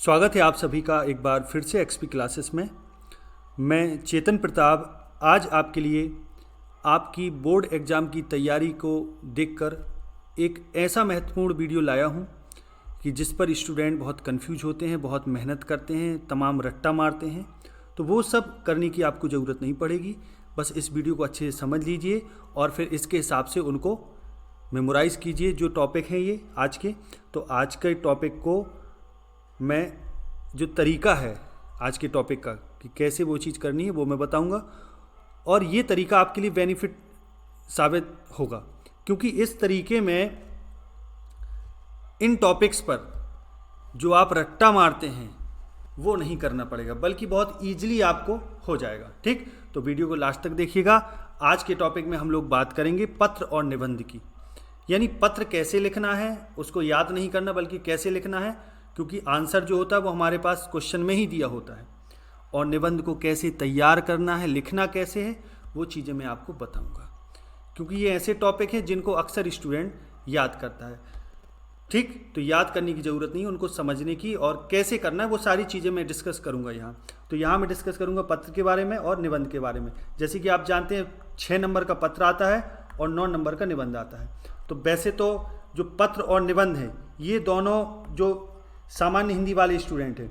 स्वागत है आप सभी का एक बार फिर से एक्सपी क्लासेस में। मैं चेतन प्रताप आज आपके लिए आपकी बोर्ड एग्ज़ाम की तैयारी को देखकर एक ऐसा महत्वपूर्ण वीडियो लाया हूं कि जिस पर स्टूडेंट बहुत कंफ्यूज होते हैं, बहुत मेहनत करते हैं, तमाम रट्टा मारते हैं। तो वो सब करने की आपको ज़रूरत नहीं पड़ेगी। बस इस वीडियो को अच्छे से समझ लीजिए और फिर इसके हिसाब से उनको मेमोराइज़ कीजिए। जो टॉपिक हैं ये आज के, तो आज के टॉपिक को मैं जो तरीका है आज के टॉपिक का कि कैसे वो चीज़ करनी है वो मैं बताऊंगा, और ये तरीका आपके लिए बेनिफिट साबित होगा क्योंकि इस तरीके में इन टॉपिक्स पर जो आप रट्टा मारते हैं वो नहीं करना पड़ेगा, बल्कि बहुत ईजिली आपको हो जाएगा। ठीक, तो वीडियो को लास्ट तक देखिएगा। आज के टॉपिक में हम लोग बात करेंगे पत्र और निबंध की, यानी पत्र कैसे लिखना है, उसको याद नहीं करना बल्कि कैसे लिखना है, क्योंकि आंसर जो होता है वो हमारे पास क्वेश्चन में ही दिया होता है। और निबंध को कैसे तैयार करना है, लिखना कैसे है, वो चीज़ें मैं आपको बताऊंगा, क्योंकि ये ऐसे टॉपिक हैं जिनको अक्सर स्टूडेंट याद करता है। ठीक, तो याद करने की ज़रूरत नहीं है, उनको समझने की और कैसे करना है वो सारी चीज़ें मैं डिस्कस करूंगा यहाँ। तो यहाँ मैं डिस्कस करूंगा पत्र के बारे में और निबंध के बारे में। जैसे कि आप जानते हैं 6 नंबर का पत्र आता है और 9 नंबर का निबंध आता है। तो वैसे तो जो पत्र और निबंध हैं ये दोनों जो सामान्य हिंदी वाले स्टूडेंट हैं,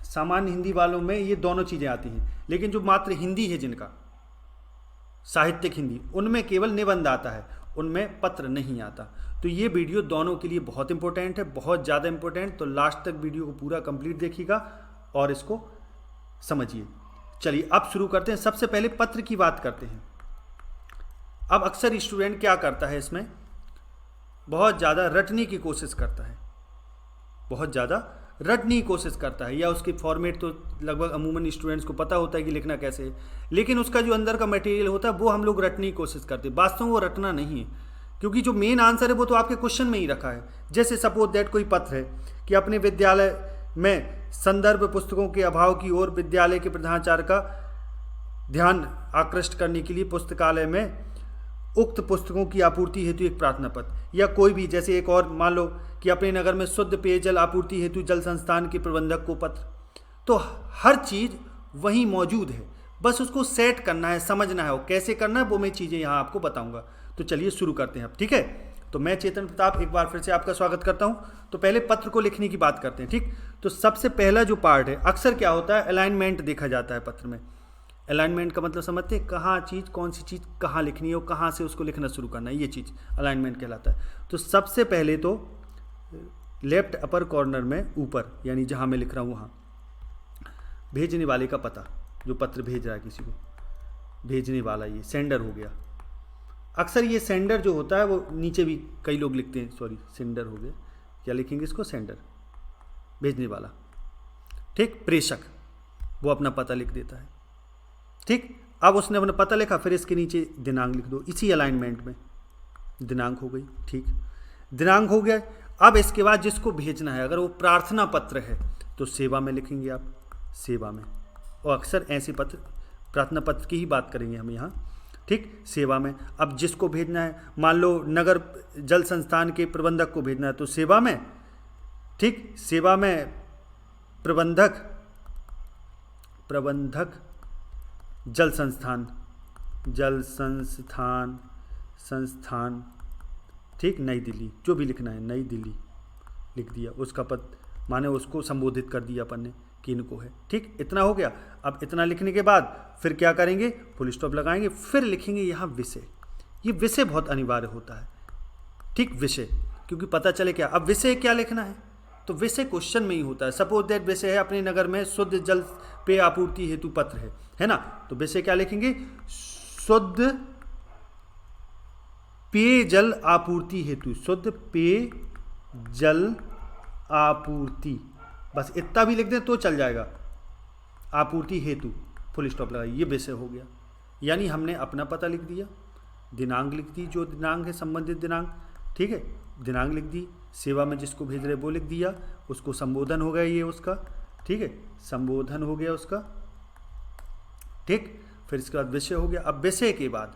सामान्य हिंदी वालों में ये दोनों चीज़ें आती हैं, लेकिन जो मात्र हिंदी है जिनका साहित्यिक हिंदी, उनमें केवल निबंध आता है, उनमें पत्र नहीं आता। तो ये वीडियो दोनों के लिए बहुत इंपॉर्टेंट है, बहुत ज़्यादा इंपॉर्टेंट। तो लास्ट तक वीडियो को पूरा कंप्लीट देखिएगा और इसको समझिए। चलिए अब शुरू करते हैं। सबसे पहले पत्र की बात करते हैं। अब अक्सर स्टूडेंट क्या करता है, इसमें बहुत ज़्यादा रटने की कोशिश करता है, बहुत ज़्यादा रटने की कोशिश करता है, या उसकी फॉर्मेट तो लगभग अमूमन स्टूडेंट्स को पता होता है कि लिखना कैसे है, लेकिन उसका जो अंदर का मटेरियल होता है वो हम लोग रटने की कोशिश करते हैं। वास्तव में वो रटना नहीं है, क्योंकि जो मेन आंसर है वो तो आपके क्वेश्चन में ही रखा है। जैसे सपोज दैट कोई पत्र है कि अपने विद्यालय में संदर्भ पुस्तकों के अभाव की ओर विद्यालय के प्रधानाचार्य का ध्यान आकृष्ट करने के लिए पुस्तकालय में उक्त पुस्तकों की आपूर्ति हेतु एक प्रार्थना पत्र, या कोई भी जैसे एक और मान लो कि अपने नगर में शुद्ध पेयजल आपूर्ति हेतु जल संस्थान के प्रबंधक को पत्र। तो हर चीज़ वहीं मौजूद है, बस उसको सेट करना है, समझना है, वो कैसे करना है वो मैं चीज़ें यहाँ आपको बताऊँगा। तो चलिए शुरू करते हैं अब। ठीक है, तो मैं चेतन प्रताप एक बार फिर से आपका स्वागत करता हूँ। तो पहले पत्र को लिखने की बात करते हैं। ठीक, तो सबसे पहला जो पार्ट है, अक्सर क्या होता है, अलाइनमेंट देखा जाता है पत्र में। अलाइनमेंट का मतलब समझते हैं, कहाँ चीज़, कौन सी चीज़ कहाँ लिखनी है और कहाँ से उसको लिखना शुरू करना है, ये चीज़ अलाइनमेंट कहलाता है। तो सबसे पहले तो लेफ्ट अपर कॉर्नर में ऊपर, यानी जहाँ मैं लिख रहा हूँ वहाँ भेजने वाले का पता, जो पत्र भेज रहा है किसी को, भेजने वाला ये सेंडर हो गया। अक्सर ये सेंडर जो होता है वो नीचे भी कई लोग लिखते हैं, सॉरी सेंडर हो गया, क्या लिखेंगे इसको, सेंडर, भेजने वाला। ठीक, प्रेषक वो अपना पता लिख देता है। ठीक, अब उसने अपना पता लिखा, फिर इसके नीचे दिनांक लिख दो, इसी अलाइनमेंट में दिनांक हो गई। ठीक, दिनांक हो गया। अब इसके बाद जिसको भेजना है, अगर वो प्रार्थना पत्र है तो सेवा में लिखेंगे आप, सेवा में। और अक्सर ऐसे पत्र, प्रार्थना पत्र की ही बात करेंगे हम यहाँ। ठीक, सेवा में। अब जिसको भेजना है, मान लो नगर जल संस्थान के प्रबंधक को भेजना है तो सेवा में। ठीक, सेवा में प्रबंधक, प्रबंधक जल संस्थान, जल संस्थान, संस्थान, ठीक, नई दिल्ली, जो भी लिखना है, नई दिल्ली लिख दिया, उसका पद माने उसको संबोधित कर दिया अपन ने कि इनको है। ठीक, इतना हो गया। अब इतना लिखने के बाद फिर क्या करेंगे, फुल स्टॉप लगाएंगे, फिर लिखेंगे यहाँ विषय। ये विषय बहुत अनिवार्य होता है। ठीक, विषय, क्योंकि पता चले क्या, अब विषय क्या लिखना है, तो विषय क्वेश्चन में ही होता है। सपोज दैट विषय है अपने नगर में शुद्ध जल पेय आपूर्ति हेतु पत्र है ना, तो विषय क्या लिखेंगे, शुद्ध पेय जल आपूर्ति हेतु, शुद्ध पेय जल आपूर्ति, बस इतना भी लिख दें तो चल जाएगा, आपूर्ति हेतु, फुल स्टॉप लगाइए, ये विषय हो गया। यानी हमने अपना पता लिख दिया, दिनांक लिख दी, जो दिनांक है संबंधित दिनांक, ठीक है, दिनांक लिख दी, सेवा में जिसको भेज रहे वो लिख दिया, उसको संबोधन हो गया ये उसका, ठीक है, संबोधन हो गया उसका। ठीक, फिर इसके बाद विषय हो गया। अब विषय के बाद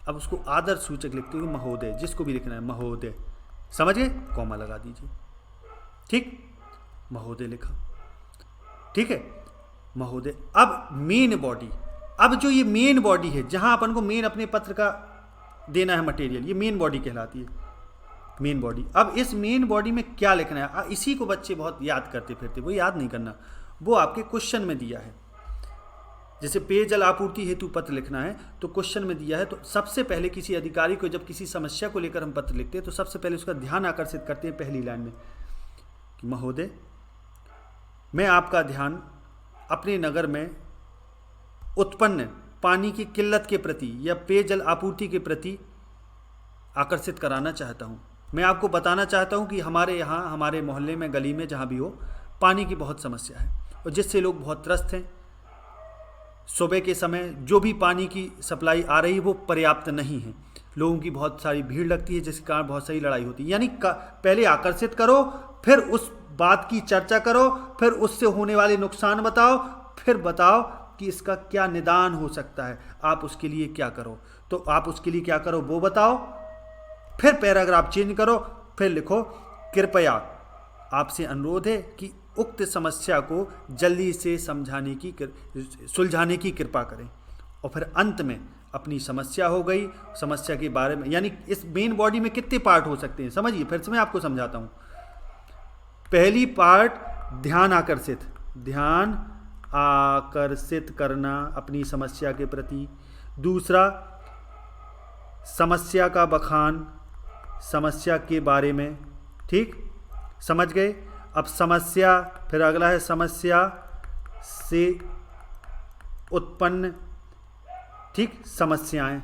अब उसको आदर सूचक लिखते हुए महोदय, जिसको भी लिखना है महोदय, समझ गए, कॉमा लगा दीजिए। ठीक, महोदय लिखा, ठीक है महोदय। अब मेन बॉडी, अब जो ये मेन बॉडी है जहां अपन को मेन अपने पत्र का देना है मटेरियल, ये मेन बॉडी कहलाती है, मेन बॉडी। अब इस मेन बॉडी में क्या लिखना है, इसी को बच्चे बहुत याद करते फिरते, वो याद नहीं करना, वो आपके क्वेश्चन में दिया है। जैसे पेयजल आपूर्ति हेतु पत्र लिखना है तो क्वेश्चन में दिया है, तो सबसे पहले किसी अधिकारी को जब किसी समस्या को लेकर हम पत्र लिखते हैं तो सबसे पहले उसका ध्यान आकर्षित करते हैं पहली लाइन में कि महोदय मैं आपका ध्यान अपने नगर में उत्पन्न पानी की किल्लत के प्रति या पेयजल आपूर्ति के प्रति आकर्षित कराना चाहता हूँ। मैं आपको बताना चाहता हूँ कि हमारे यहाँ, हमारे मोहल्ले में, गली में, जहाँ भी हो, पानी की बहुत समस्या है और जिससे लोग बहुत त्रस्त हैं। सुबह के समय जो भी पानी की सप्लाई आ रही है वो पर्याप्त नहीं है, लोगों की बहुत सारी भीड़ लगती है जिसके कारण बहुत सारी लड़ाई होती है। यानी पहले आकर्षित करो, फिर उस बात की चर्चा करो, फिर उससे होने वाले नुकसान बताओ, फिर बताओ कि इसका क्या निदान हो सकता है, आप उसके लिए क्या करो। तो आप उसके लिए क्या करो वो बताओ, फिर पैराग्राफ चेंज करो, फिर लिखो कृपया आपसे अनुरोध है कि उक्त समस्या को जल्दी से सुलझाने की कृपा करें। और फिर अंत में अपनी समस्या हो गई, समस्या के बारे में, यानी इस मेन बॉडी में कितने पार्ट हो सकते हैं समझिए, फिर से मैं आपको समझाता हूँ। पहली पार्ट ध्यान आकर्षित करना अपनी समस्या के प्रति। दूसरा समस्या का बखान, समस्या के बारे में, ठीक समझ गए। अब समस्या, फिर अगला है समस्या से उत्पन्न, ठीक, समस्याएं,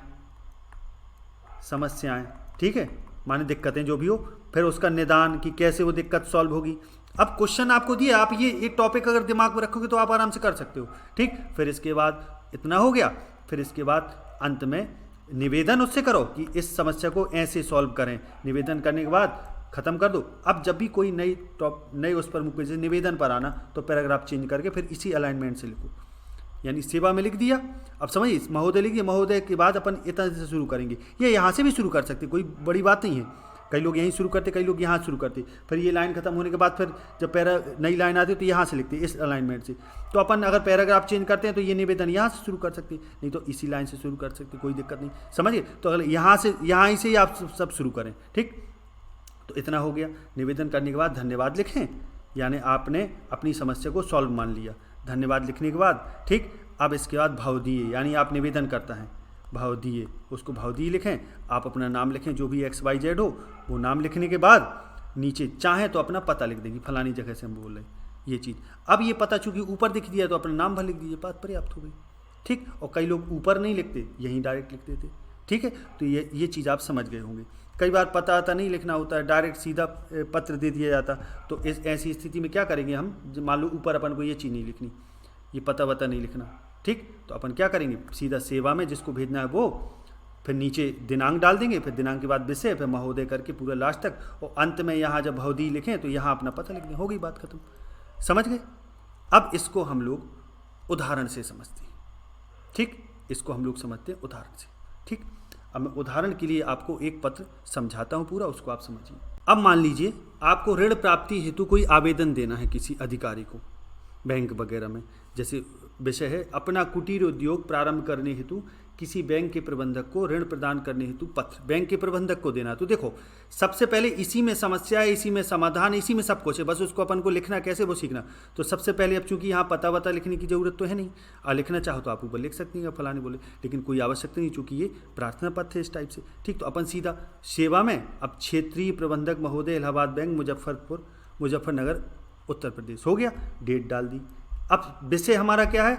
ठीक है, माने दिक्कतें जो भी हो, फिर उसका निदान कि कैसे वो दिक्कत सॉल्व होगी। अब क्वेश्चन आपको दिया, आप ये एक टॉपिक अगर दिमाग में रखोगे तो आप आराम से कर सकते हो, ठीक। फिर इसके बाद इतना हो गया, फिर इसके बाद अंत में निवेदन उससे करो कि इस समस्या को ऐसे सॉल्व करें। निवेदन करने के बाद खत्म कर दो। अब जब भी कोई नई उस पर मुझे निवेदन पर आना तो पैराग्राफ चेंज करके फिर इसी अलाइनमेंट से लिखो, यानी सेवा में लिख दिया। अब समझिए महोदय लिखिए, महोदय के बाद अपन इतना से शुरू करेंगे, ये यहाँ से भी शुरू कर सकते, कोई बड़ी बात नहीं है। कई लोग यहीं शुरू करते, कई लोग यहाँ शुरू करते, फिर ये लाइन खत्म होने के बाद फिर जब नई लाइन आती है तो यहाँ से लिखते इस अलाइनमेंट से। तो अपन अगर पैराग्राफ चेंज करते हैं तो ये निवेदन यहाँ से शुरू कर सकते, नहीं तो इसी लाइन से शुरू कर सकते, कोई दिक्कत नहीं, समझिए। तो अगर यहाँ से ही आप सब शुरू करें, ठीक। तो इतना हो गया। निवेदन करने के बाद धन्यवाद लिखें, यानी आपने अपनी समस्या को सॉल्व मान लिया। धन्यवाद लिखने के बाद, ठीक, अब इसके बाद भावदीय, यानी आप निवेदन करता है भावदीय, उसको भावदीय लिखें। आप अपना नाम लिखें, जो भी XYZ हो वो नाम लिखने के बाद नीचे चाहें तो अपना पता लिख देंगे, फलानी जगह से हम बोल रहे हैं ये चीज़। अब ये पता चूंकि ऊपर दिख दिया तो अपना नाम भर लिख दीजिए, बात पर्याप्त हो गई, ठीक। और कई लोग ऊपर नहीं लिखते, यहीं डायरेक्ट लिख देते, ठीक है। तो ये चीज़ आप समझ गए होंगे। कई बार पता नहीं लिखना होता है, डायरेक्ट सीधा पत्र दे दिया जाता, तो ऐसी स्थिति में क्या करेंगे हम, मान लो ऊपर अपन को ये चीज़ नहीं लिखनी, ये पता नहीं लिखना, ठीक। तो अपन क्या करेंगे, सीधा सेवा में जिसको भेजना है वो, फिर नीचे दिनांक डाल देंगे, फिर दिनांक के बाद विषय, फिर महोदय करके पूरा लास्ट तक, और अंत में यहाँ जब भवदी लिखें तो यहाँ अपना पता लिख दें, हो गई बात खत्म, समझ गए। अब इसको हम लोग उदाहरण से समझते हैं, ठीक, इसको हम लोग समझते हैं उदाहरण से, ठीक। अब मैं उदाहरण के लिए आपको एक पत्र समझाता हूँ पूरा, उसको आप समझिए। अब मान लीजिए आपको ऋण प्राप्ति हेतु कोई आवेदन देना है किसी अधिकारी को, बैंक वगैरह में, जैसे विषय है अपना कुटीर उद्योग प्रारंभ करने हेतु किसी बैंक के प्रबंधक को ऋण प्रदान करने हेतु पत्र बैंक के प्रबंधक को देना। तो देखो सबसे पहले इसी में समस्या है, इसी में समाधान, इसी में सब कुछ है, बस उसको अपन को लिखना कैसे वो सीखना। तो सबसे पहले अब चूंकि यहाँ पता वता लिखने की जरूरत तो है नहीं, और लिखना चाहो तो आप ऊपर लिख सकते हैं फलाने बोले, लेकिन कोई आवश्यकता नहीं चूंकि ये प्रार्थना पत्र है इस टाइप से, ठीक। तो अपन सीधा सेवा में अब क्षेत्रीय प्रबंधक महोदय इलाहाबाद बैंक मुजफ्फरनगर उत्तर प्रदेश, हो गया, डेट डाल दी। अब विषय हमारा क्या है,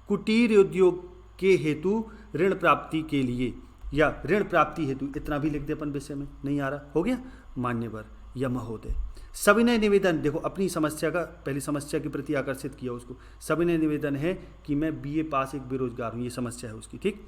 कुटीर उद्योग के हेतु ऋण प्राप्ति के लिए या ऋण प्राप्ति हेतु, इतना भी लिख दे अपन विषय में, नहीं आ रहा, हो गया, मान्यवर या महोदय। सविनय निवेदन, देखो अपनी समस्या का, पहली समस्या के प्रति आकर्षित किया उसको। सविनय निवेदन है कि मैं BA पास एक बेरोजगार हूँ, ये समस्या है उसकी, ठीक।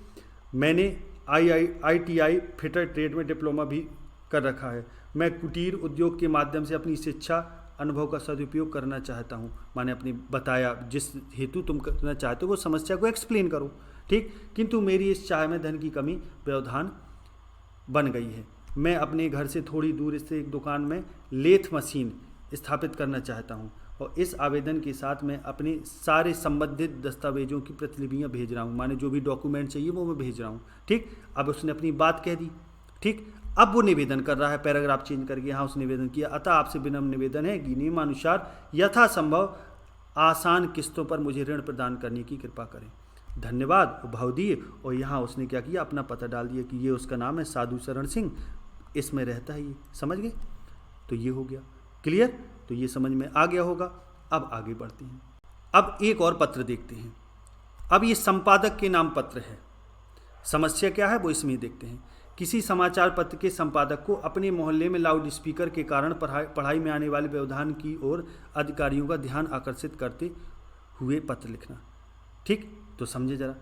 मैंने ITI फिटर ट्रेड में डिप्लोमा भी कर रखा है। मैं कुटीर उद्योग के माध्यम से अपनी शिक्षा अनुभव का सदुपयोग करना चाहता हूँ, माने अपनी बताया जिस हेतु तुम करना चाहते हो वो समस्या को एक्सप्लेन करो, ठीक। किंतु मेरी इस चाह में धन की कमी व्यवधान बन गई है। मैं अपने घर से थोड़ी दूर स्थित एक दुकान में लेथ मशीन स्थापित करना चाहता हूँ। और इस आवेदन के साथ मैं अपने सारे संबंधित दस्तावेजों की प्रतिलिपियाँ भेज रहा हूँ, माने जो भी डॉक्यूमेंट चाहिए वो मैं भेज रहा हूँ। ठीक, अब उसने अपनी बात कह दी। ठीक, अब वो निवेदन कर रहा है, पैराग्राफ चेंज करके यहाँ उसने निवेदन किया, अतः आपसे विनम्र निवेदन है कि नियमानुसार यथासंभव आसान किस्तों पर मुझे ऋण प्रदान करने की कृपा करें। धन्यवाद, भाव दिए। और यहाँ उसने क्या किया, अपना पता डाल दिया कि ये उसका नाम है साधु शरण सिंह, इसमें रहता है ये। समझ गए? तो ये हो गया क्लियर। तो ये समझ में आ गया होगा। अब आगे बढ़ते हैं। अब एक और पत्र देखते हैं। अब ये संपादक के नाम पत्र है। समस्या क्या है वो इसमें देखते हैं। किसी समाचार पत्र के संपादक को अपने मोहल्ले में लाउड स्पीकर के कारण पढ़ाई में आने वाले व्यवधान की ओर अधिकारियों का ध्यान आकर्षित करते हुए पत्र लिखना। ठीक, तो समझे जरा।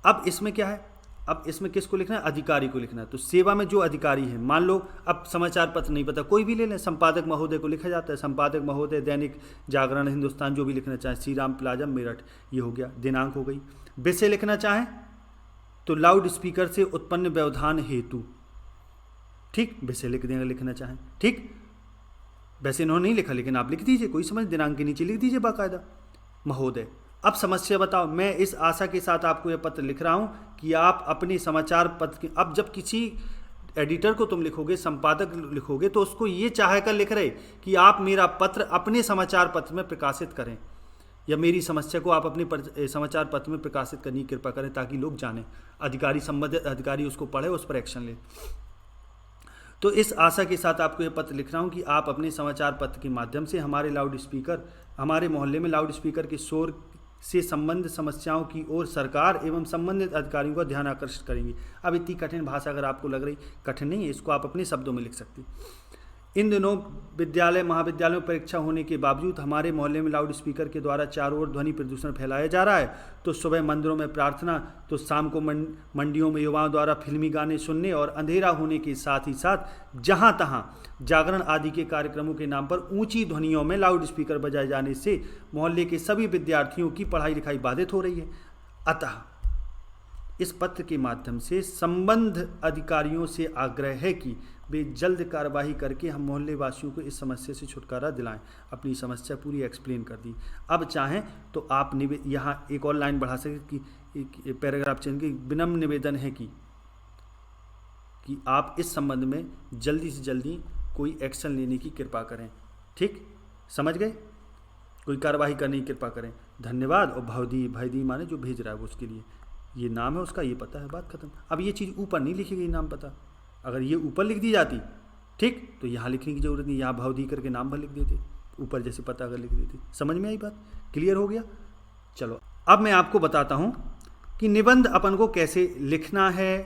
अब इसमें क्या है, अब इसमें किसको लिखना है, अधिकारी को लिखना है। तो सेवा में जो अधिकारी है, मान लो अब समाचार पत्र नहीं पता, कोई भी ले लें, संपादक महोदय को लिखा जाता है। संपादक महोदय दैनिक जागरण, हिंदुस्तान, जो भी लिखना चाहें, श्री राम प्लाजा मेरठ, ये हो गया। दिनांक हो गई। विषय लिखना चाहें तो लाउड स्पीकर से उत्पन्न व्यवधान हेतु। ठीक, विषय लिख देंगे लिखना चाहें। ठीक, वैसे इन्होंने नहीं लिखा, लेकिन आप लिख दीजिए, कोई समझ, दिनांक के नीचे लिख दीजिए बाकायदा महोदय। अब समस्या बताओ। मैं इस आशा के साथ आपको यह पत्र लिख रहा हूँ कि आप अपने समाचार पत्र के, अब जब किसी एडिटर को तुम लिखोगे, संपादक लिखोगे, तो उसको ये चाह कर लिख रहे कि आप मेरा पत्र अपने समाचार पत्र में प्रकाशित करें, या मेरी समस्या को आप अपने समाचार पत्र में प्रकाशित करने की कृपा करें, ताकि लोग जानें, अधिकारी, संबंधित अधिकारी उसको पढ़े, उस पर एक्शन ले। तो इस आशा के साथ आपको यह पत्र लिख रहा हूँ कि आप अपने समाचार पत्र के माध्यम से हमारे मोहल्ले में लाउड स्पीकर के शोर से संबंधित समस्याओं की ओर सरकार एवं संबंधित अधिकारियों का ध्यान आकर्षित करेंगे। अब इतनी कठिन भाषा अगर आपको लग रही, कठिन नहीं है, इसको आप अपने शब्दों में लिख सकते। इन दिनों विद्यालय महाविद्यालयों में परीक्षा होने के बावजूद हमारे मोहल्ले में लाउड स्पीकर के द्वारा चारों ओर ध्वनि प्रदूषण फैलाया जा रहा है। तो सुबह मंदिरों में प्रार्थना, तो शाम को मंडियों में युवाओं द्वारा फिल्मी गाने सुनने, और अंधेरा होने के साथ ही साथ जहां तहां जागरण आदि के कार्यक्रमों के नाम पर ऊंची ध्वनियों में लाउड स्पीकर बजाए जाने से मोहल्ले के सभी विद्यार्थियों की पढ़ाई लिखाई बाधित हो रही है। अतः इस पत्र के माध्यम से संबंध अधिकारियों से आग्रह है कि वे जल्द कार्रवाई करके हम मोहल्ले वासियों को इस समस्या से छुटकारा दिलाएं। अपनी समस्या पूरी एक्सप्लेन कर दी। अब चाहें तो आप यहाँ एक और लाइन बढ़ा सकें कि पैराग्राफ चेंज की विनम्र निवेदन है कि आप इस संबंध में जल्दी से जल्दी कोई एक्शन लेने की कृपा करें। ठीक, समझ गए? कोई कार्रवाई करने की कृपा करें। धन्यवाद। और भाईदी माने जो भेज रहा है वो, उसके लिए ये नाम है उसका, ये पता है, बात खत्म। अब ये चीज़ ऊपर नहीं लिखी गई, नाम पता। अगर ये ऊपर लिख दी जाती, ठीक, तो यहाँ लिखने की जरूरत नहीं, यहाँ भाव दी करके नाम भर लिख देते, ऊपर जैसे पता अगर लिख देते। समझ में आई बात? क्लियर हो गया? चलो अब मैं आपको बताता हूँ कि निबंध अपन को कैसे लिखना है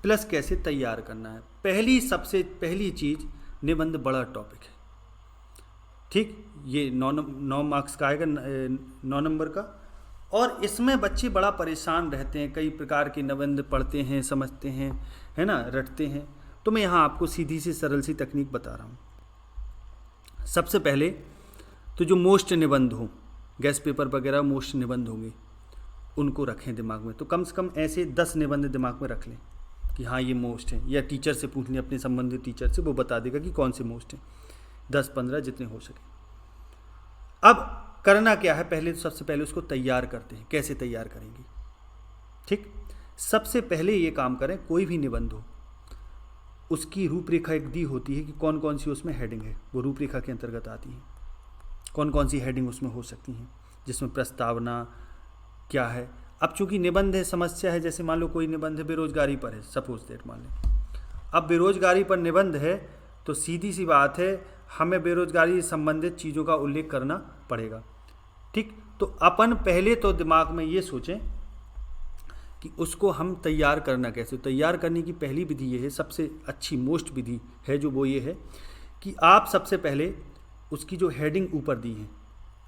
प्लस कैसे तैयार करना है। सबसे पहली चीज़, निबंध बड़ा टॉपिक है। ठीक, ये 9 मार्क्स का आएगा, 9 नंबर का। और इसमें बच्चे बड़ा परेशान रहते हैं, कई प्रकार के निबंध पढ़ते हैं, समझते हैं, है ना, रटते हैं। तो मैं यहाँ आपको सीधी सी सरल सी तकनीक बता रहा हूँ। सबसे पहले तो जो मोस्ट निबंध हो, गैस पेपर वगैरह मोस्ट निबंध होंगे, उनको रखें दिमाग में। तो कम से कम ऐसे 10 निबंध दिमाग में रख लें कि हाँ ये मोस्ट है, या टीचर से पूछ लें, अपने संबंधित टीचर से, वो बता देगा कि कौन से मोस्ट हैं। 10-15 जितने हो सके। अब करना क्या है, पहले तो सबसे पहले उसको तैयार करते हैं। कैसे तैयार करेंगे? ठीक, सबसे पहले ये काम करें, कोई भी निबंध हो उसकी रूपरेखा एक दी होती है कि कौन कौन सी उसमें हेडिंग है, वो रूपरेखा के अंतर्गत आती है। कौन कौन सी हेडिंग उसमें हो सकती हैं, जिसमें प्रस्तावना क्या है। अब चूंकि निबंध है, समस्या है, जैसे मान लो कोई निबंध है बेरोजगारी पर है, सपोज दैट मान लें। अब बेरोजगारी पर निबंध है तो सीधी सी बात है, हमें बेरोजगारी से संबंधित चीज़ों का उल्लेख करना पड़ेगा। ठीक, तो अपन पहले तो दिमाग में ये सोचें कि उसको हम तैयार करना कैसे। तैयार करने की पहली विधि ये है, सबसे अच्छी मोस्ट विधि है जो, वो ये है कि आप सबसे पहले उसकी जो हेडिंग ऊपर दी है,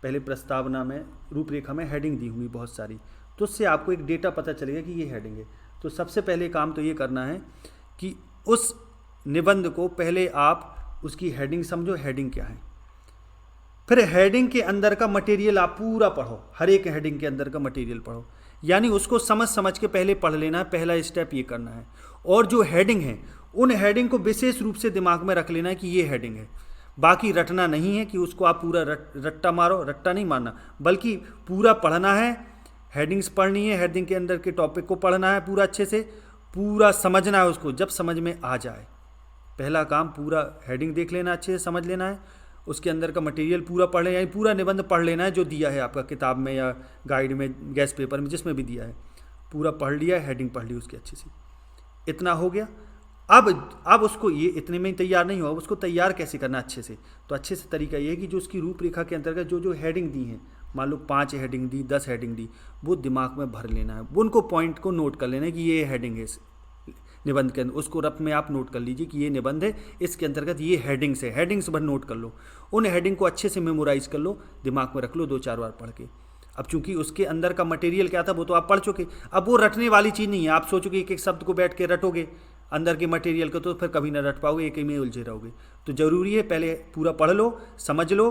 पहले प्रस्तावना में, रूपरेखा में हेडिंग दी होंगी बहुत सारी, तो उससे आपको एक डेटा पता चलेगा कि ये हेडिंग है। तो सबसे पहले काम तो ये करना है कि उस निबंध को पहले आप उसकी हेडिंग समझो, हेडिंग क्या है। फिर हेडिंग के अंदर का मटेरियल आप पूरा पढ़ो, हर एक हेडिंग के अंदर का मटेरियल पढ़ो, यानी उसको समझ के पहले पढ़ लेना है। पहला स्टेप ये करना है। और जो हेडिंग है, उन हेडिंग को विशेष रूप से दिमाग में रख लेना है कि ये हेडिंग है। बाकी रटना नहीं है कि उसको आप पूरा रट्टा मारो, रट्टा नहीं मारना, बल्कि पूरा पढ़ना है, हेडिंग्स पढ़नी है, हेडिंग के अंदर के टॉपिक को पढ़ना है पूरा अच्छे से, पूरा समझना है उसको। जब समझ में आ जाए, पहला काम पूरा हेडिंग देख लेना, अच्छे से समझ लेना है, उसके अंदर का मटेरियल पूरा पढ़ लेना, यानी पूरा निबंध पढ़ लेना है जो दिया है आपका किताब में या गाइड में, गैस पेपर में, जिसमें भी दिया है, पूरा पढ़ लिया है, हेडिंग पढ़ ली उसकी अच्छी सी। इतना हो गया। अब उसको ये इतने में ही तैयार नहीं हुआ, उसको तैयार कैसे करना अच्छे से। तो अच्छे से तरीका ये है कि जो उसकी रूपरेखा के अंतर्गत जो जो हेडिंग दी हैं, मान लो 5 हेडिंग दी, 10 हेडिंग दी, वो दिमाग में भर लेना है, वो उनको पॉइंट को नोट कर लेना है कि ये हेडिंग है इस निबंध के अंदर। उसको रफ में आप नोट कर लीजिए कि ये निबंध है, इसके अंतर्गत ये हेडिंग्स है, हेडिंग्स भर नोट कर लो। उन हेडिंग को अच्छे से मेमोराइज कर लो, दिमाग में रख लो 2-4 बार पढ़ के। अब चूंकि उसके अंदर का मटेरियल क्या था वो तो आप पढ़ चुके, अब वो रटने वाली चीज़ नहीं है। आप सोचोगे एक एक शब्द को बैठ के रटोगे अंदर के मटेरियल को, तो फिर कभी ना रट पाओगे, एक ही में उलझे रहोगे। तो ज़रूरी है पहले पूरा पढ़ लो, समझ लो,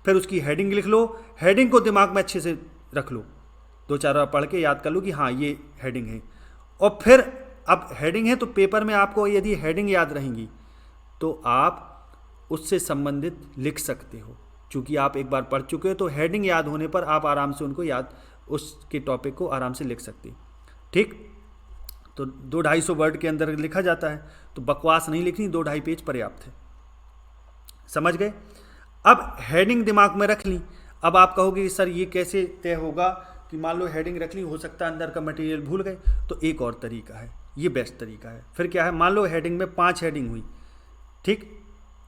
फिर उसकी हेडिंग लिख लो, हेडिंग को दिमाग में अच्छे से रख लो, 2-4 बार पढ़ के याद कर लो कि हाँ ये हेडिंग है। और फिर अब हेडिंग है तो पेपर में आपको यदि हेडिंग याद रहेंगी तो आप उससे संबंधित लिख सकते हो। चूँकि आप एक बार पढ़ चुके हो तो हेडिंग याद होने पर आप आराम से उनको याद, उसके टॉपिक को आराम से लिख सकते हैं। ठीक, तो 200-250 वर्ड के अंदर लिखा जाता है, तो बकवास नहीं लिखनी, 2-2.5 पेज पर्याप्त है। समझ गए। अब हेडिंग दिमाग में रख ली। अब आप कहोगे कि सर ये कैसे तय होगा कि मान लो हेडिंग रख ली, हो सकता है अंदर का मटेरियल भूल गए। तो एक और तरीका है, ये बेस्ट तरीका है। फिर क्या है, मान लो हेडिंग में 5 हेडिंग हुई, ठीक,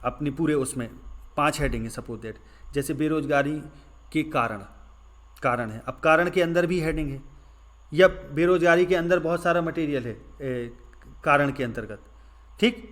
अपनी पूरे उसमें 5 हेडिंग है सपोज दैट, जैसे बेरोजगारी के कारण है। अब कारण के अंदर भी हेडिंग है, या बेरोजगारी के अंदर बहुत सारा मटेरियल है कारण के अंतर्गत, ठीक।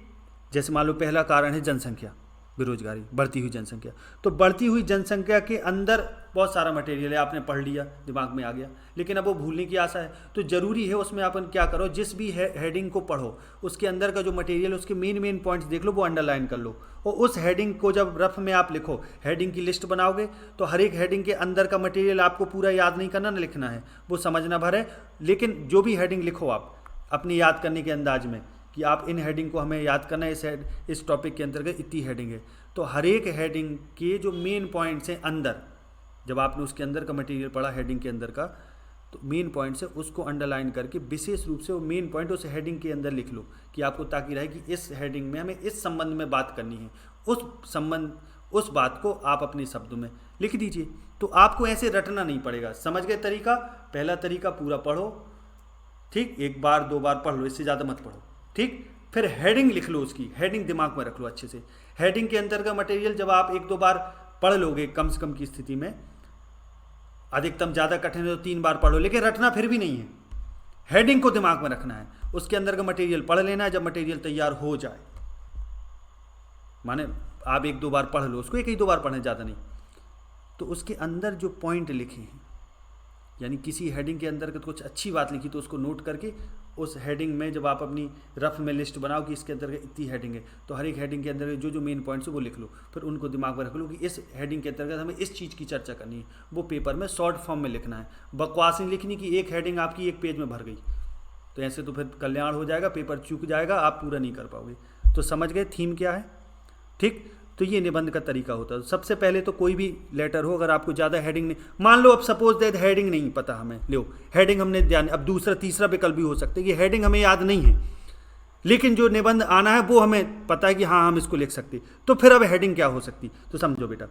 जैसे मान लो पहला कारण है जनसंख्या, बेरोजगारी, बढ़ती हुई जनसंख्या। तो बढ़ती हुई जनसंख्या के अंदर बहुत सारा मटेरियल है, आपने पढ़ लिया, दिमाग में आ गया, लेकिन अब वो भूलने की आशा है। तो ज़रूरी है उसमें अपन क्या करो, जिस भी हेडिंग को पढ़ो उसके अंदर का जो मटेरियल, उसके मेन पॉइंट्स देख लो, वो अंडरलाइन कर लो। और उस हेडिंग को जब रफ में आप लिखो, हेडिंग की लिस्ट बनाओगे, तो हर एक हेडिंग के अंदर का मटेरियल आपको पूरा याद नहीं करना, ना लिखना है, वो समझना भर है। लेकिन जो भी हेडिंग लिखो आप अपनी याद करने के अंदाज में कि आप इन हेडिंग को हमें याद करना है, इस टॉपिक के अंतर्गत इतनी हेडिंग है। तो हर एक हेडिंग के जो मेन पॉइंट्स हैं अंदर, जब आपने उसके अंदर का मटेरियल पढ़ा हेडिंग के अंदर का, तो मेन पॉइंट्स है उसको अंडरलाइन करके विशेष रूप से वो मेन पॉइंट उस हेडिंग के अंदर लिख लो, कि आपको ताकि रहे कि इस हेडिंग में हमें इस संबंध में बात करनी है, उस बात को आप अपने शब्दों में लिख दीजिए। तो आपको ऐसे रटना नहीं पड़ेगा। समझ गए तरीका। पहला तरीका पूरा पढ़ो, ठीक, 1 बार 2 बार पढ़ लो, इससे ज़्यादा मत पढ़ो, ठीक। फिर हेडिंग लिख लो, उसकी हेडिंग दिमाग में रख लो अच्छे से। हेडिंग के अंदर का मटेरियल जब आप 1-2 बार पढ़ लोगे, कम से कम की स्थिति में, अधिकतम ज़्यादा कठिन है तो 3 बार पढ़ो, लेकिन रटना फिर भी नहीं है, हेडिंग को दिमाग में रखना है, उसके अंदर का मटेरियल पढ़ लेना है। जब मटेरियल तैयार हो जाए, माने आप 1-2 बार पढ़ लो उसको, 1-2 बार पढ़ने, ज़्यादा नहीं, तो उसके अंदर जो पॉइंट लिखे हैं, यानी किसी हेडिंग के अंदर कुछ अच्छी बात लिखी तो उसको नोट करके उस हेडिंग में जब आप अपनी रफ में लिस्ट बनाओ कि इसके अंदर इतनी हेडिंग है, तो हर एक हेडिंग के अंदर जो जो मेन पॉइंट्स है वो लिख लो। फिर उनको दिमाग में रख लो कि इस हेडिंग के अंतर्गत हमें इस चीज़ की चर्चा करनी है, वो पेपर में शॉर्ट फॉर्म में लिखना है। बकवास नहीं लिखनी कि एक हेडिंग आपकी 1 पेज में भर गई, तो ऐसे तो फिर कल्याण हो जाएगा, पेपर चूक जाएगा, आप पूरा नहीं कर पाओगे। तो समझ गए थीम क्या है, ठीक। तो ये निबंध का तरीका होता है। सबसे पहले तो कोई भी लेटर हो, अगर आपको ज़्यादा हेडिंग नहीं, मान लो अब सपोज दैट हेडिंग नहीं पता हमें, लो हेडिंग हमने ध्यान, अब दूसरा तीसरा विकल्प भी हो सकता है कि हेडिंग हमें याद नहीं है, लेकिन जो निबंध आना है वो हमें पता है कि हाँ हम इसको लिख सकते। तो फिर अब हेडिंग क्या हो सकती, तो समझो बेटा।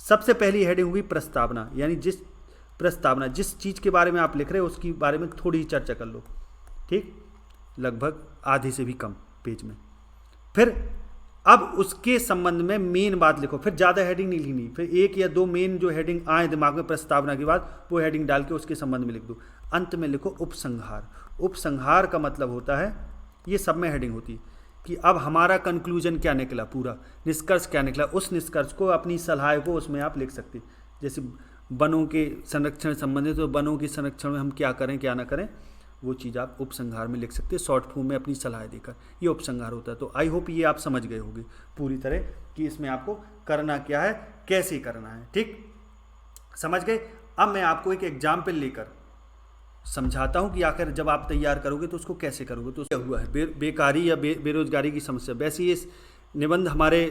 सबसे पहली हेडिंग हुई प्रस्तावना, यानी जिस चीज़ के बारे में आप लिख रहे हो उसकी बारे में थोड़ी ही चर्चा कर लो, ठीक, लगभग आधे से भी कम पेज में। फिर अब उसके संबंध में मेन बात लिखो, फिर ज़्यादा हेडिंग नहीं लिखनी, फिर 1 या 2 मेन जो हेडिंग आए दिमाग में प्रस्तावना के बाद, वो हेडिंग डाल के उसके संबंध में लिख दो। अंत में लिखो उपसंहार। उपसंहार का मतलब होता है, ये सब में हेडिंग होती है कि अब हमारा कंक्लूजन क्या निकला, पूरा निष्कर्ष क्या निकला, उस निष्कर्ष को, अपनी सलाह को उसमें आप लिख सकते। जैसे वनों के संरक्षण संबंधित, तो वनों के संरक्षण में हम क्या करें क्या ना करें, वो चीज़ आप उपसंहार में लिख सकते हैं, शॉर्ट फॉर्म में अपनी सलाह देकर। ये उपसंहार होता है। तो आई होप ये आप समझ गए होंगे पूरी तरह कि इसमें आपको करना क्या है, कैसे करना है, ठीक, समझ गए। अब मैं आपको एक एग्जाम्पल लेकर समझाता हूँ कि आखिर जब आप तैयार करोगे तो उसको कैसे करोगे। तो क्या हुआ है, बेकारी या बेरोजगारी की समस्या। वैसे ये निबंध हमारे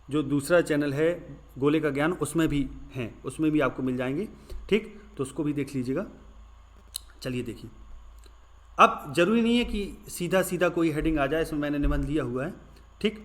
जो दूसरा चैनल है गोले का ज्ञान, उसमें भी हैं, उसमें भी आपको मिल जाएंगे। ठीक, तो उसको भी देख लीजिएगा। चलिए देखिए, अब जरूरी नहीं है कि सीधा सीधा कोई हेडिंग आ जाए, इसमें मैंने निबंध लिया हुआ है। ठीक,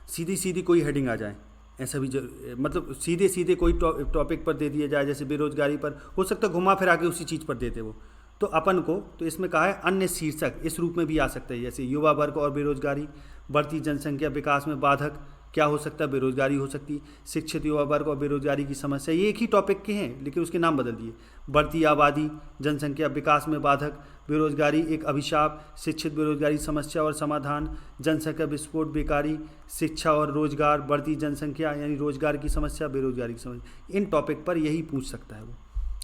सीधी सीधी कोई हेडिंग आ जाए ऐसा भी मतलब सीधे सीधे कोई टॉपिक पर दे दिया जाए, जैसे बेरोजगारी पर, हो सकता है घुमा फिरा के उसी चीज़ पर देते वो। तो अपन को तो इसमें कहा है अन्य शीर्षक इस रूप में भी आ सकता है, जैसे युवा वर्ग और बेरोजगारी, बढ़ती जनसंख्या विकास में बाधक, क्या हो सकता है, बेरोजगारी हो सकती है, शिक्षित युवा वर्ग और बेरोजगारी की समस्या, ये एक ही टॉपिक के हैं लेकिन उसके नाम बदल दिए। बढ़ती आबादी, जनसंख्या विकास में बाधक, बेरोजगारी एक अभिशाप, शिक्षित बेरोजगारी समस्या और समाधान, जनसंख्या विस्फोट, बेकारी, शिक्षा और रोजगार, बढ़ती जनसंख्या यानी रोजगार की समस्या, बेरोजगारी की समस्या, इन टॉपिक पर यही पूछ सकता है वो।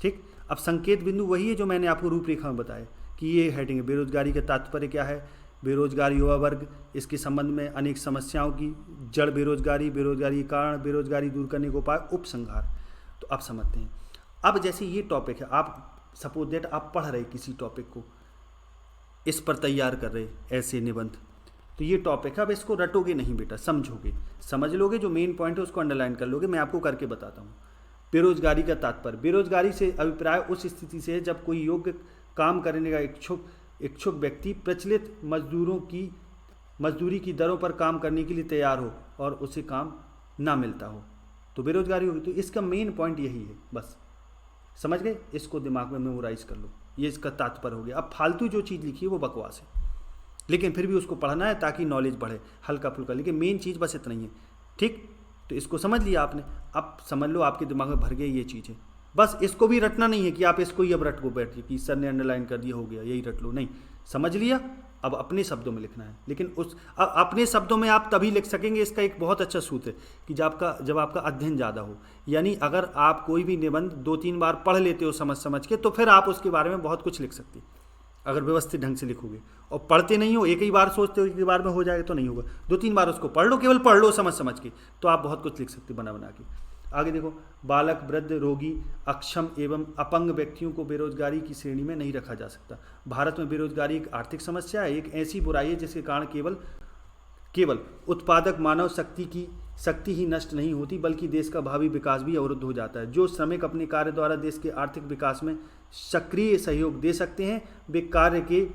ठीक, अब संकेत बिंदु वही है जो मैंने आपको रूपरेखा में बताया कि ये हेडिंग है, बेरोजगारी का तात्पर्य क्या है, बेरोजगार युवा वर्ग, इसके संबंध में अनेक समस्याओं की जड़ बेरोजगारी, बेरोजगारी के कारण, बेरोजगारी दूर करने के उपाय, उपसंहार। तो आप समझते हैं। अब जैसे ये टॉपिक है, आप सपोज दैट आप पढ़ रहे किसी टॉपिक को, इस पर तैयार कर रहे ऐसे निबंध, तो ये टॉपिक है। अब इसको रटोगे नहीं बेटा, समझोगे, समझ लोगे, जो मेन पॉइंट है उसको अंडरलाइन कर लोगे। मैं आपको करके बताता हूँ। बेरोजगारी का तात्पर्य, बेरोजगारी से अभिप्राय उस स्थिति से है जब कोई योग्य काम करने का इच्छुक व्यक्ति प्रचलित मजदूरी की दरों पर काम करने के लिए तैयार हो और उसे काम ना मिलता हो, तो बेरोजगारी होगी। तो इसका मेन पॉइंट यही है, बस समझ गए, इसको दिमाग में मेमोराइज कर लो, ये इसका तात्पर्य हो गया। अब फालतू जो चीज़ लिखी है वो बकवास है, लेकिन फिर भी उसको पढ़ना है ताकि नॉलेज बढ़े हल्का फुल्का, लेकिन मेन चीज़ बस इतना ही है। ठीक, तो इसको समझ लिया आपने, अब समझ लो आपके दिमाग में भर गई ये चीज़ें। बस इसको भी रटना नहीं है कि आप इसको ही अब रट को बैठिए कि सर ने अंडरलाइन कर दिया हो गया यही रट लो, नहीं, समझ लिया। अब अपने शब्दों में लिखना है, लेकिन अब अपने शब्दों में आप तभी लिख सकेंगे। इसका एक बहुत अच्छा सूत्र है कि जब आपका अध्ययन ज़्यादा हो, यानी अगर आप कोई भी निबंध 2-3 बार पढ़ लेते हो समझ के, तो फिर आप उसके बारे में बहुत कुछ लिख सकते हैं अगर व्यवस्थित ढंग से लिखोगे। और पढ़ते नहीं हो, एक ही बार सोचते हो एक ही बार में हो जाएगा, तो नहीं होगा। 2-3 बार उसको पढ़ लो, केवल पढ़ लो समझ के, तो आप बहुत कुछ लिख सकते बना के। आगे देखो, बालक, वृद्ध, रोगी, अक्षम एवं अपंग व्यक्तियों को बेरोजगारी की श्रेणी में नहीं रखा जा सकता। भारत में बेरोजगारी एक आर्थिक समस्या है, एक ऐसी बुराई है जिसके कारण केवल उत्पादक मानव शक्ति ही नष्ट नहीं होती, बल्कि देश का भावी विकास भी अवरुद्ध हो जाता है। जो श्रमिक अपने कार्य द्वारा देश के आर्थिक विकास में सक्रिय सहयोग दे सकते हैं, वे कार्य के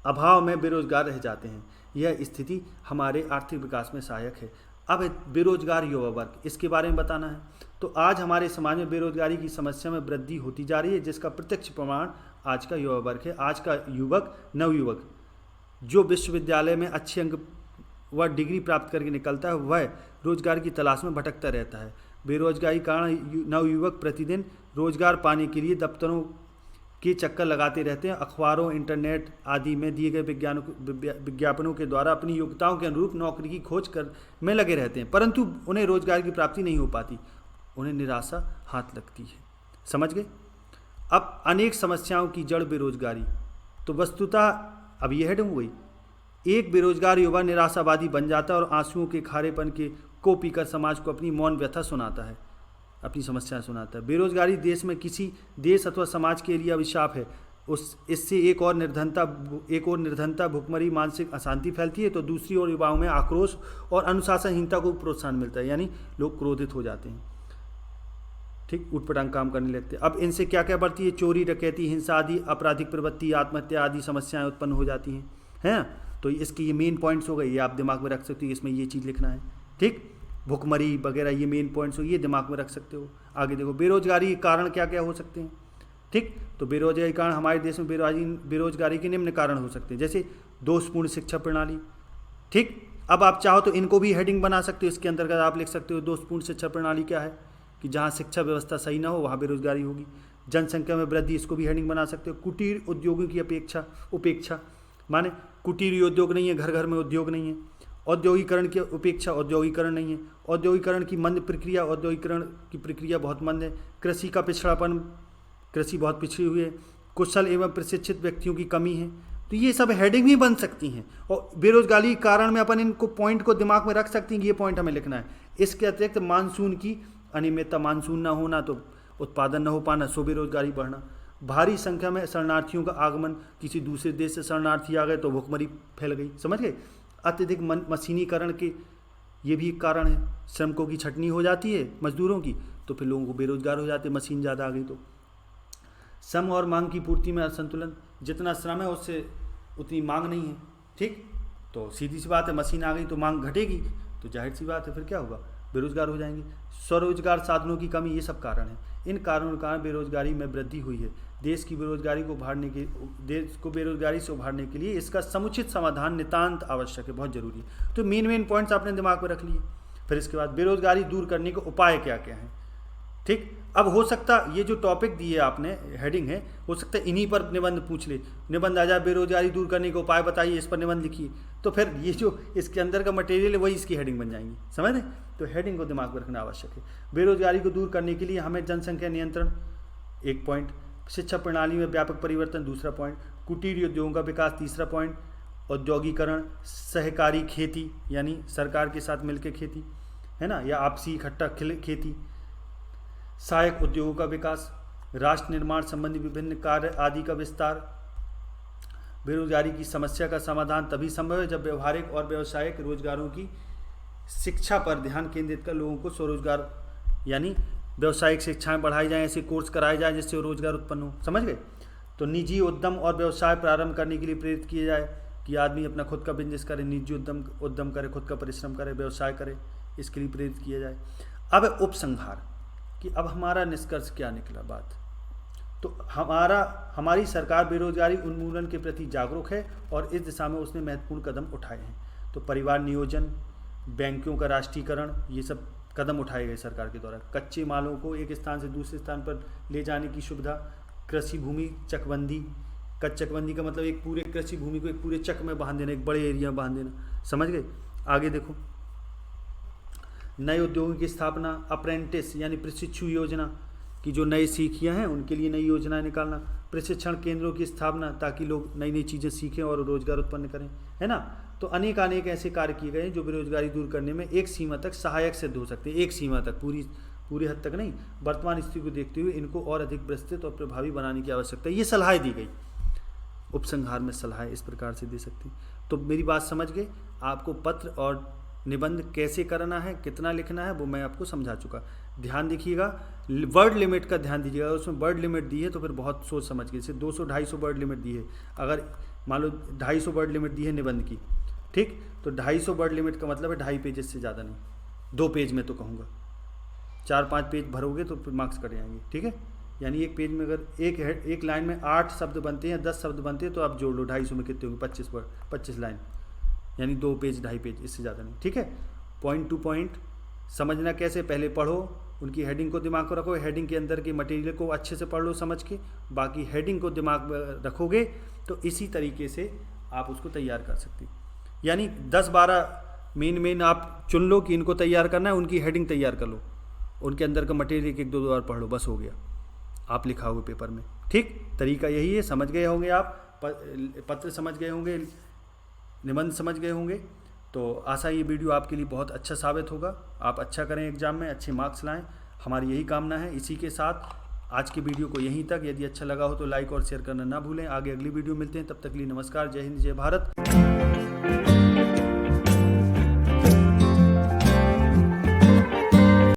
अभाव में बेरोजगार रह जाते हैं। यह स्थिति हमारे आर्थिक विकास में सहायक है। अब बेरोजगार युवा वर्ग, इसके बारे में बताना है। तो आज हमारे समाज में बेरोजगारी की समस्या में वृद्धि होती जा रही है, जिसका प्रत्यक्ष प्रमाण आज का युवा वर्ग है। आज का नवयुवक जो विश्वविद्यालय में अच्छे अंक व डिग्री प्राप्त करके निकलता है, वह रोजगार की तलाश में भटकता रहता है। बेरोजगारी कारण नवयुवक प्रतिदिन रोजगार पाने के लिए दफ्तरों के चक्कर लगाते रहते हैं। अखबारों, इंटरनेट आदि में दिए गए विज्ञापनों के द्वारा अपनी योग्यताओं के अनुरूप नौकरी की खोज में लगे रहते हैं, परंतु उन्हें रोजगार की प्राप्ति नहीं हो पाती, उन्हें निराशा हाथ लगती है। समझ गए। अब अनेक समस्याओं की जड़ बेरोजगारी, तो वस्तुतः अब यह हेडिंग हुई, एक बेरोजगार युवा निराशावादी बन जाता है और आंसुओं के खारेपन को पीकर समाज को अपनी मौन व्यथा सुनाता है, अपनी समस्या सुनाता है। बेरोजगारी देश में किसी देश अथवा समाज के लिए अभिशाप है। इससे एक और निर्धनता, भुखमरी, मानसिक अशांति फैलती है, तो दूसरी ओर युवाओं में आक्रोश और अनुशासनहीनता को प्रोत्साहन मिलता है, यानी लोग क्रोधित हो जाते हैं। ठीक, उटपटांग काम करने लगते हैं। अब इनसे क्या क्या बढ़ती है, चोरी, डकैती, हिंसा आदि आपराधिक प्रवृत्ति, आत्महत्या आदि समस्याएं उत्पन्न हो जाती हैं। तो इसके ये मेन पॉइंट्स हो गए, ये आप दिमाग में रख सकते हो, इसमें ये चीज़ लिखना है। ठीक, भुखमरी वगैरह ये मेन पॉइंट्स हो, ये दिमाग में रख सकते हो। आगे देखो, बेरोजगारी के कारण क्या क्या हो सकते हैं। ठीक, तो बेरोजगारी के कारण हमारे देश में बेरोजगारी के निम्न कारण हो सकते हैं, जैसे दोषपूर्ण शिक्षा प्रणाली। ठीक, अब आप चाहो तो इनको भी हेडिंग बना सकते हो, इसके अंतर्गत आप लिख सकते हो दोषपूर्ण शिक्षा प्रणाली क्या है, कि जहाँ शिक्षा व्यवस्था सही ना हो वहाँ बेरोजगारी होगी। जनसंख्या में वृद्धि, इसको भी हेडिंग बना सकते हो। कुटीर उद्योगों की उपेक्षा, माने कुटीर उद्योग नहीं है, घर घर में उद्योग नहीं है। औद्योगिकरण की उपेक्षा, औद्योगिकरण नहीं है। औद्योगिकरण की मंद प्रक्रिया, औद्योगिकरण की प्रक्रिया बहुत मंद है। कृषि का पिछड़ापन, कृषि बहुत पिछड़ी हुई है। कुशल एवं प्रशिक्षित व्यक्तियों की कमी है। तो ये सब हेडिंग भी बन सकती हैं, और बेरोजगारी के कारण में अपन इनको पॉइंट को दिमाग में रख सकते हैं कि ये पॉइंट हमें लिखना है। इसके अतिरिक्त मानसून की अनियमितता, मानसून ना होना तो उत्पादन न हो पाना, सो बेरोजगारी बढ़ना। भारी संख्या में शरणार्थियों का आगमन, किसी दूसरे देश से शरणार्थी आ गए तो भुखमरी फैल गई। समझ गए। अत्यधिक मशीनीकरण के ये भी एक कारण है। श्रमिकों की छटनी हो जाती है मजदूरों की, तो फिर लोगों को बेरोजगार हो जाते, मशीन ज़्यादा आ गई तो। श्रम और मांग की पूर्ति में असंतुलन, जितना श्रम है उससे उतनी मांग नहीं है, ठीक, तो सीधी सी बात है, मशीन आ गई तो मांग घटेगी, तो जाहिर सी बात है फिर क्या होगा, बेरोजगार हो जाएंगे। स्वरोजगार साधनों की कमी, ये सब कारण है। इन कारणों के कारण बेरोजगारी में वृद्धि हुई है। देश को बेरोजगारी से उभारने के लिए इसका समुचित समाधान नितांत आवश्यक है, बहुत जरूरी है। तो मेन पॉइंट्स आपने दिमाग में रख लिए। फिर इसके बाद बेरोजगारी दूर करने के उपाय क्या क्या हैं, ठीक। अब हो सकता ये जो टॉपिक दिए आपने, हेडिंग है, हो सकता है इन्हीं पर निबंध पूछ ले, निबंध आ जाए बेरोजगारी दूर करने के उपाय बताइए, इस पर निबंध लिखिए, तो फिर ये जो इसके अंदर का मटेरियल है वही इसकी हेडिंग बन जाएंगी, समझ रहे। तो हेडिंग को दिमाग में रखना आवश्यक है। बेरोजगारी को दूर करने के लिए हमें जनसंख्या नियंत्रण, एक पॉइंट, शिक्षा प्रणाली में व्यापक परिवर्तन, दूसरा पॉइंट, कुटीर उद्योगों का विकास, तीसरा पॉइंट, औद्योगिकरण, सहकारी खेती यानी सरकार के साथ मिलकर खेती, है ना, या आपसी इकट्ठा खेती, सहायक उद्योगों का विकास, राष्ट्र निर्माण संबंधी विभिन्न कार्य आदि का विस्तार। बेरोजगारी की समस्या का समाधान तभी संभव है जब व्यवहारिक और व्यावसायिक रोजगारों की शिक्षा पर ध्यान केंद्रित कर लोगों को स्वरोजगार यानी व्यावसायिक शिक्षाएं बढ़ाई जाएं, ऐसे कोर्स कराए जाए जिससे रोजगार उत्पन्न हो, समझ गए। तो निजी उद्यम और व्यवसाय प्रारंभ करने के लिए प्रेरित किए जाए कि आदमी अपना खुद का बिजनेस करे, निजी उद्यम करे, खुद का परिश्रम करे, व्यवसाय करे, इसके लिए प्रेरित किया जाए। अब उपसंहार कि अब हमारा निष्कर्ष क्या निकला बात, तो हमारी सरकार बेरोजगारी उन्मूलन के प्रति जागरूक है और इस दिशा में उसने महत्वपूर्ण कदम उठाए हैं। तो परिवार नियोजन, बैंकों का राष्ट्रीयकरण, ये सब कदम उठाए गए सरकार के द्वारा। कच्चे मालों को एक स्थान से दूसरे स्थान पर ले जाने की सुविधा, कृषि भूमि चकबंदी, चकबंदी का मतलब एक पूरे कृषि भूमि को एक पूरे चक में बांध देना, एक बड़े एरिया में बांध देना, समझ गए। आगे देखो, नए उद्योगों की स्थापना, अप्रेंटिस यानी प्रशिक्षु योजना की जो नए सीखियाँ हैं उनके लिए नई योजनाएं निकालना, प्रशिक्षण केंद्रों की स्थापना ताकि लोग नई नई चीज़ें सीखें और रोजगार उत्पन्न करें, है ना। तो अनेक ऐसे कार्य किए गए हैं जो बेरोजगारी दूर करने में एक सीमा तक सहायक सिद्ध हो सकते हैं, एक सीमा तक, पूरी हद तक नहीं। वर्तमान स्थिति को देखते हुए इनको और अधिक विस्तृत और प्रभावी बनाने की आवश्यकता है। ये सलाह दी गई, उपसंहार में सलाह इस प्रकार से दे सकती। तो मेरी बात समझ गए। आपको पत्र और निबंध कैसे करना है, कितना लिखना है, वो मैं आपको समझा चुका। ध्यान देखिएगा, वर्ड लिमिट का ध्यान दीजिएगा। अगर उसमें वर्ड लिमिट दी है तो फिर बहुत सोच समझ के, जैसे 200-250 वर्ड लिमिट दी है, अगर मान लो 250 वर्ड लिमिट दी है निबंध की, ठीक, तो 250 वर्ड लिमिट का मतलब है 2.5 पेजेस से ज़्यादा नहीं, 2 पेज में तो कहूँगा, 4-5 पेज भरोगे तो फिर मार्क्स कट जाएंगे, ठीक है। यानी एक पेज में अगर एक लाइन में 8 शब्द बनते हैं, 10 शब्द बनते हैं, तो आप जोड़ लो 250 में कितने होंगे, 25 लाइन, यानी 2 पेज 2.5 पेज, इससे ज़्यादा नहीं, ठीक है। पॉइंट टू पॉइंट समझना कैसे, पहले पढ़ो, उनकी हेडिंग को दिमाग में रखो, हेडिंग के अंदर के मटेरियल को अच्छे से पढ़ लो समझ के, बाकी हेडिंग को दिमाग में रखोगे तो इसी तरीके से आप उसको तैयार कर सकते। यानी 10-12 मेन आप चुन लो कि इनको तैयार करना है, उनकी हेडिंग तैयार कर लो, उनके अंदर का मटेरियल 1-2 बार पढ़ लो, बस हो गया, आप लिखाओगे पेपर में, ठीक। तरीका यही है, समझ गए होंगे आप, पत्र समझ गए होंगे, निबंध समझ गए होंगे। तो आशा ये वीडियो आपके लिए बहुत अच्छा साबित होगा, आप अच्छा करें एग्जाम में, अच्छे मार्क्स लाएं, हमारी यही कामना है। इसी के साथ आज की वीडियो को यहीं तक, यदि अच्छा लगा हो तो लाइक और शेयर करना ना भूलें। आगे अगली वीडियो मिलते हैं, तब तक के लिए नमस्कार, जय हिंद, जय भारत।